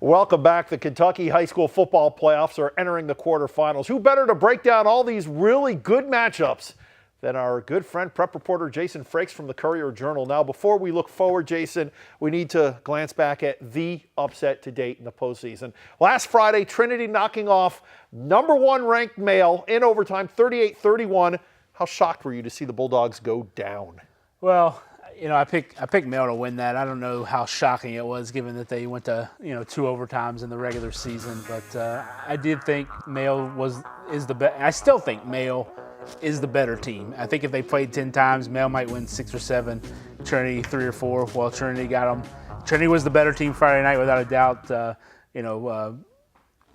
Welcome back. The Kentucky High School football playoffs are entering the quarterfinals. Who better to break down all these really good matchups than our good friend, prep reporter Jason Frakes from the Courier-Journal. Now, before we look forward, Jason, we need to glance back at the upset to date in the postseason. Last Friday, Trinity knocking off number 1 ranked Male in overtime, 38-31. How shocked were you to see the Bulldogs go down? Well, I picked Male to win that. I don't know how shocking it was, given that they went to 2 overtimes in the regular season. But I did think Male is the best. I still think Male is the better team. I think if they played 10 times, Male might win 6 or 7, Trinity 3 or 4. Well, Trinity got them. Trinity was the better team Friday night, without a doubt.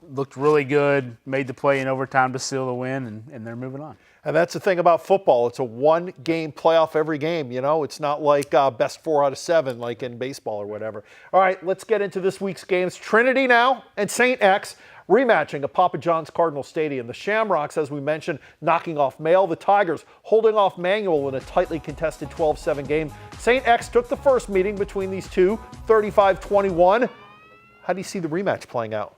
Looked really good, made the play in overtime to seal the win, and they're moving on. And that's the thing about football. It's a one-game playoff every game, It's not like best 4 out of 7 like in baseball or whatever. All right, let's get into this week's games. Trinity now and St. X rematching at Papa John's Cardinal Stadium. The Shamrocks, as we mentioned, knocking off Male. The Tigers holding off Manual in a tightly contested 12-7 game. St. X took the first meeting between these two, 35-21. How do you see the rematch playing out?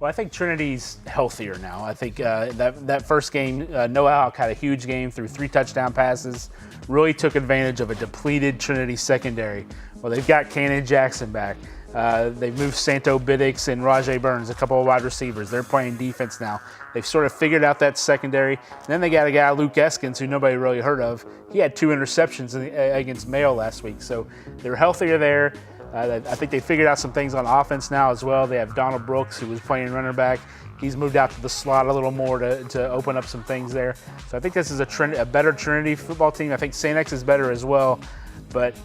Well, I think Trinity's healthier now. I think that first game, Noah had a huge game, threw 3 touchdown passes, really took advantage of a depleted Trinity secondary. Well, they've got Cannon Jackson back. They've moved Santo Biddix and Rajay Burns, a couple of wide receivers. They're playing defense now. They've sort of figured out that secondary. And then they got a guy, Luke Eskins, who nobody really heard of. He had 2 interceptions against Male last week, so they're healthier there. I think they figured out some things on offense now as well. They have Donald Brooks, who was playing running back. He's moved out to the slot a little more to open up some things there. So I think this is a better Trinity football team. I think St. X is better as well, but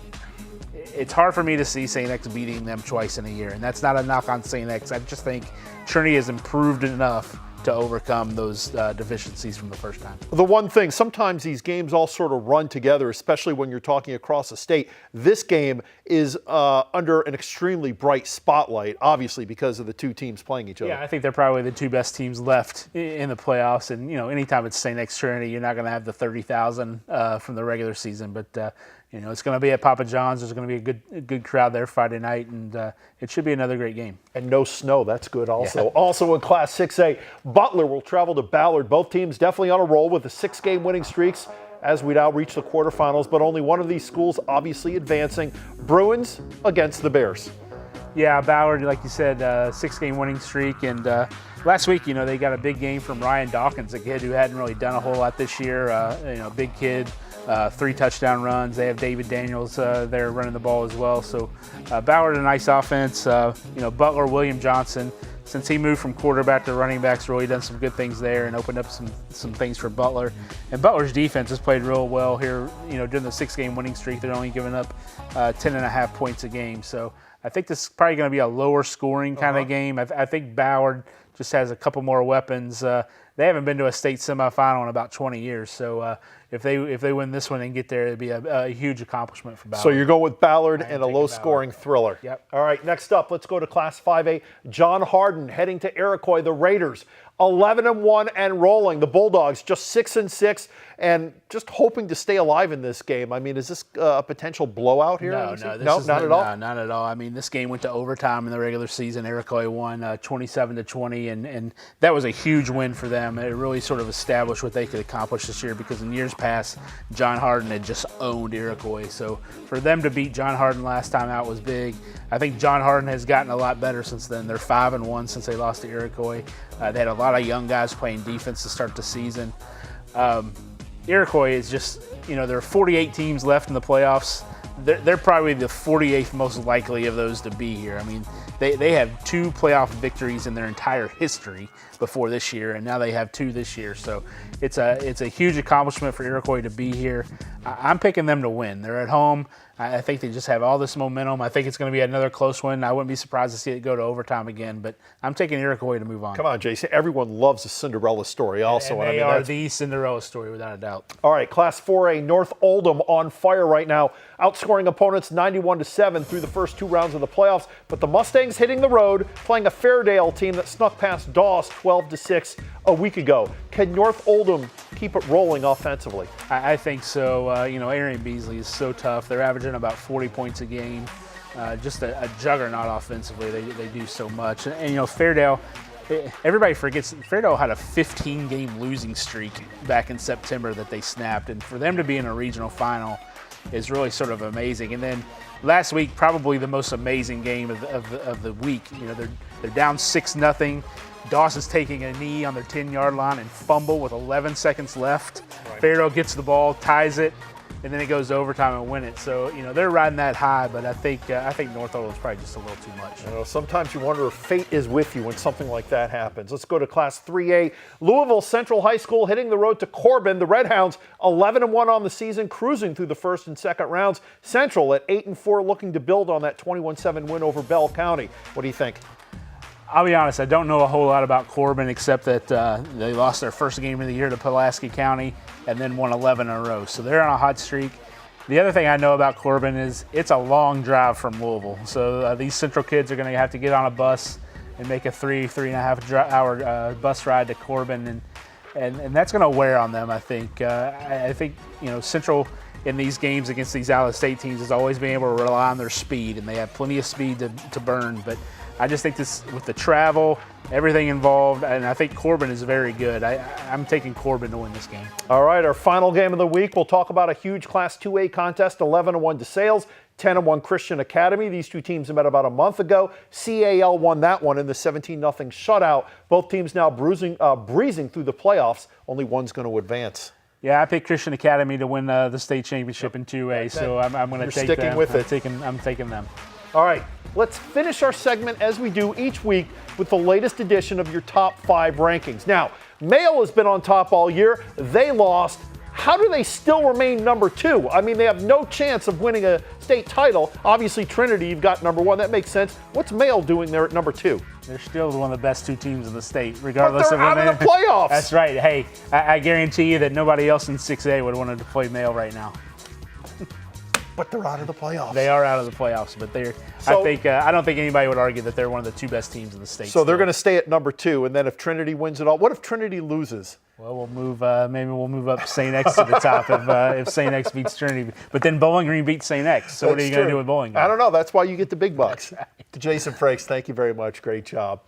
it's hard for me to see St. X beating them twice in a year, and that's not a knock on St. X. I just think Trinity has improved enough to overcome those deficiencies from the first time. The one thing, sometimes these games all sort of run together, especially when you're talking across the state. This game is under an extremely bright spotlight, obviously, because of the 2 teams playing each other. Yeah, I think they're probably the 2 best teams left in the playoffs. And, anytime it's St. X Trinity, you're not going to have the 30,000 from the regular season. But, it's going to be at Papa John's. There's going to be a good crowd there Friday night, and it should be another great game. And no snow, that's good also. Yeah. Also in Class 6A, Butler will travel to Ballard. Both teams definitely on a roll with the 6-game winning streaks as we now reach the quarterfinals, but only one of these schools obviously advancing. Bruins against the Bears. Yeah, Ballard, like you said, 6-game winning streak, and last week, they got a big game from Ryan Dawkins, a kid who hadn't really done a whole lot this year, big kid. 3 touchdown runs. They have David Daniels there running the ball as well. So Ballard, a nice offense. Butler, William Johnson, since he moved from quarterback to running backs, really done some good things there and opened up some things for Butler. And Butler's defense has played real well here. During the 6-game winning streak, they're only giving up 10.5 points a game. So I think this is probably going to be a lower scoring kind of game. I think Ballard just has a couple more weapons. They haven't been to a state semifinal in about 20 years. So if they win this one and get there, it'd be a huge accomplishment for Ballard. So you're going with Ballard and a low-scoring thriller. Yep. All right, next up, let's go to Class 5A. John Hardin heading to Iroquois. The Raiders, 11-1 and rolling. The Bulldogs, just 6-6 and just hoping to stay alive in this game. I mean, is this a potential blowout here? No, not at all? No, not at all. I mean, this game went to overtime in the regular season. Iroquois won 27-20, and that was a huge win for them. It really sort of established what they could accomplish this year, because in years past, John Hardin had just owned Iroquois. So for them to beat John Hardin last time out was big. I think John Hardin has gotten a lot better since then. They're 5-1 since they lost to Iroquois. They had a lot of young guys playing defense to start the season. Iroquois is just, there are 48 teams left in the playoffs. They're probably the 48th most likely of those to be here. I mean, they have 2 playoff victories in their entire history before this year, and now they have 2 this year. So it's a huge accomplishment for Iroquois to be here. I'm picking them to win. They're at home. I think they just have all this momentum. I think it's going to be another close one. I wouldn't be surprised to see it go to overtime again, but I'm taking Iroquois to move on. Come on, Jason. Everyone loves a Cinderella story also. And they are the Cinderella story, without a doubt. All right, Class 4A, North Oldham on fire right now, outscoring opponents 91-7 through the first 2 rounds of the playoffs, but the Mustangs hitting the road, playing a Fairdale team that snuck past Doss 12-6 a week ago. Can North Oldham keep it rolling offensively? I think so. Arian Beasley is so tough. They're averaging about 40 points a game. just a juggernaut offensively. They do so much. And you know, Fairdale, everybody forgets, Fairdale had a 15-game losing streak back in September that they snapped. And for them to be in a regional final is really sort of amazing. And then last week, probably the most amazing game of the week. You know, they're down 6-0. Dawson's taking a knee on their 10-yard line and fumble with 11 seconds left. Right. Fairdale gets the ball, ties it, and then it goes to overtime and win it. So, you know, they're riding that high, but I think North Oral is probably just a little too much. You know, sometimes you wonder if fate is with you when something like that happens. Let's go to Class 3A. Louisville Central High School hitting the road to Corbin. The Red Hounds 11-1 on the season, cruising through the first and second rounds. Central at 8-4, looking to build on that 21-7 win over Bell County. What do you think? I'll be honest, I don't know a whole lot about Corbin except that they lost their first game of the year to Pulaski County and then won 11 in a row. So they're on a hot streak. The other thing I know about Corbin is it's a long drive from Louisville. So these Central kids are going to have to get on a bus and make a 3.5 hour bus ride to Corbin. And that's going to wear on them, I think. I think, you know, Central in these games against these out-of-state teams is always being able to rely on their speed, and they have plenty of speed to burn. But I just think this, with the travel, everything involved, and I think Corbin is very good. I'm taking Corbin to win this game. All right, our final game of the week, we'll talk about a huge Class 2A contest, 11-1 DeSales, 10-1 Christian Academy. These two teams met about a month ago. CAL won that one in the 17-0 shutout. Both teams now breezing through the playoffs. Only one's going to advance. Yeah, I picked Christian Academy to win the state championship in 2A, so I'm going to take them. Sticking with it. I'm taking them. All right, let's finish our segment as we do each week with the latest edition of your top 5 rankings. Now, Mayo has been on top all year. They lost. How do they still remain number 2? I mean, they have no chance of winning a state title. Obviously, Trinity, you've got number 1. That makes sense. What's Mayo doing there at number 2? They're still one of the best 2 teams in the state, regardless but they're of out of the playoffs. That's right. Hey, I guarantee you that nobody else in 6A would have wanted to play Mayo right now. But they're out of the playoffs. They are out of the playoffs, but I don't think anybody would argue that they're one of the 2 best teams in the state. So they're going to stay at number 2, and then if Trinity wins it all, what if Trinity loses? Well, we'll move. Maybe we'll move up St. X to the top if St. X beats Trinity. But then Bowling Green beats St. X. So what are you going to do with Bowling Green? I don't know. That's why you get the big bucks. Right. Jason Frakes, thank you very much. Great job.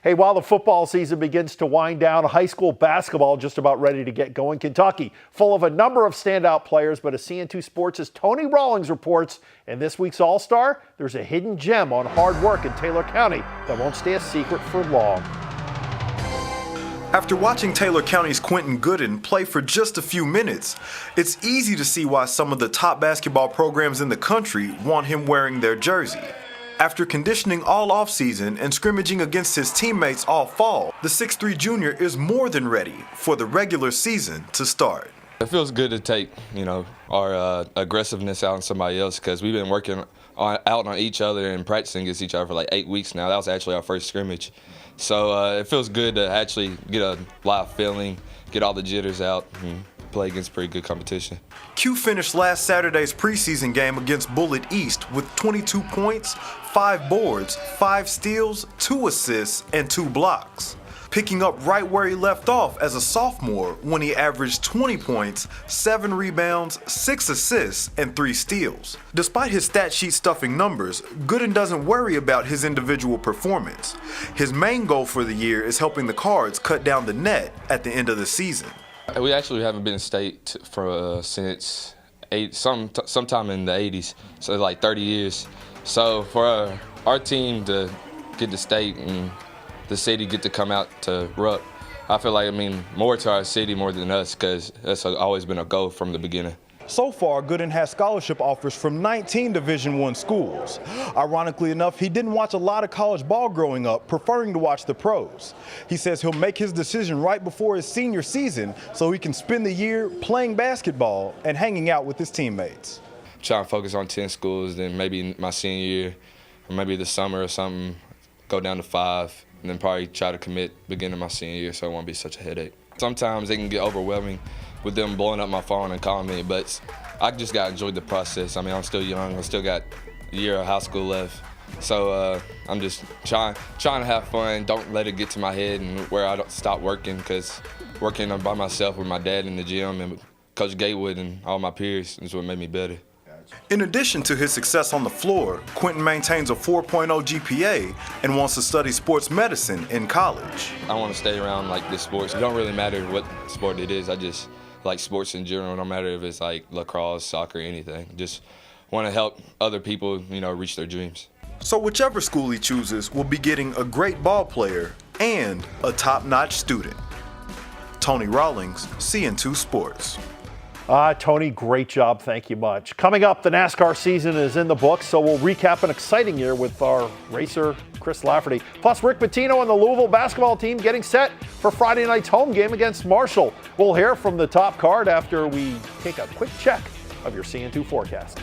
Hey, while the football season begins to wind down, high school basketball just about ready to get going. Kentucky, full of a number of standout players, but as CN2 Sports' Tony Rawlings reports, in this week's All-Star, there's a hidden gem on hard work in Taylor County that won't stay a secret for long. After watching Taylor County's Quentin Gooden play for just a few minutes, it's easy to see why some of the top basketball programs in the country want him wearing their jersey. After conditioning all offseason and scrimmaging against his teammates all fall, the 6'3 junior is more than ready for the regular season to start. It feels good to take, our aggressiveness out on somebody else because we've been working out on each other and practicing against each other for like 8 weeks now. That was actually our first scrimmage. So it feels good to actually get a live feeling, get all the jitters out, and play against pretty good competition. Q finished last Saturday's preseason game against Bullitt East with 22 points, 5 boards, 5 steals, 2 assists, and 2 blocks, picking up right where he left off as a sophomore when he averaged 20 points, 7 rebounds, 6 assists, and 3 steals. Despite his stat sheet stuffing numbers, Gooden doesn't worry about his individual performance. His main goal for the year is helping the Cards cut down the net at the end of the season. We actually haven't been in state for since sometime in the 80s, so like 30 years. So for our team to get to state and the city get to come out to Rupp, I feel like it means more to our city more than us because that's always been a goal from the beginning. So far, Gooden has scholarship offers from 19 Division I schools. Ironically enough, he didn't watch a lot of college ball growing up, preferring to watch the pros. He says he'll make his decision right before his senior season so he can spend the year playing basketball and hanging out with his teammates. Trying to focus on 10 schools, then maybe my senior year, or maybe the summer or something, go down to 5, and then probably try to commit beginning of my senior year so it won't be such a headache. Sometimes it can get overwhelming with them blowing up my phone and calling me, but I just got to enjoy the process. I mean, I'm still young. I still got a year of high school left. So I'm just trying to have fun. Don't let it get to my head and where I don't stop working, because working by myself with my dad in the gym and Coach Gatewood and all my peers is what made me better. In addition to his success on the floor, Quentin maintains a 4.0 GPA and wants to study sports medicine in college. I want to stay around like this sports. It don't really matter what sport it is. I just like sports in general. No matter if it's like lacrosse, soccer, anything. Just want to help other people, reach their dreams. So whichever school he chooses will be getting a great ball player and a top-notch student. Tony Rawlings, CN2 Sports. Tony, great job. Thank you much. Coming up, the NASCAR season is in the books, so we'll recap an exciting year with our racer, Chris Lafferty. Plus, Rick Pitino and the Louisville basketball team getting set for Friday night's home game against Marshall. We'll hear from the top card after we take a quick check of your CN2 forecast.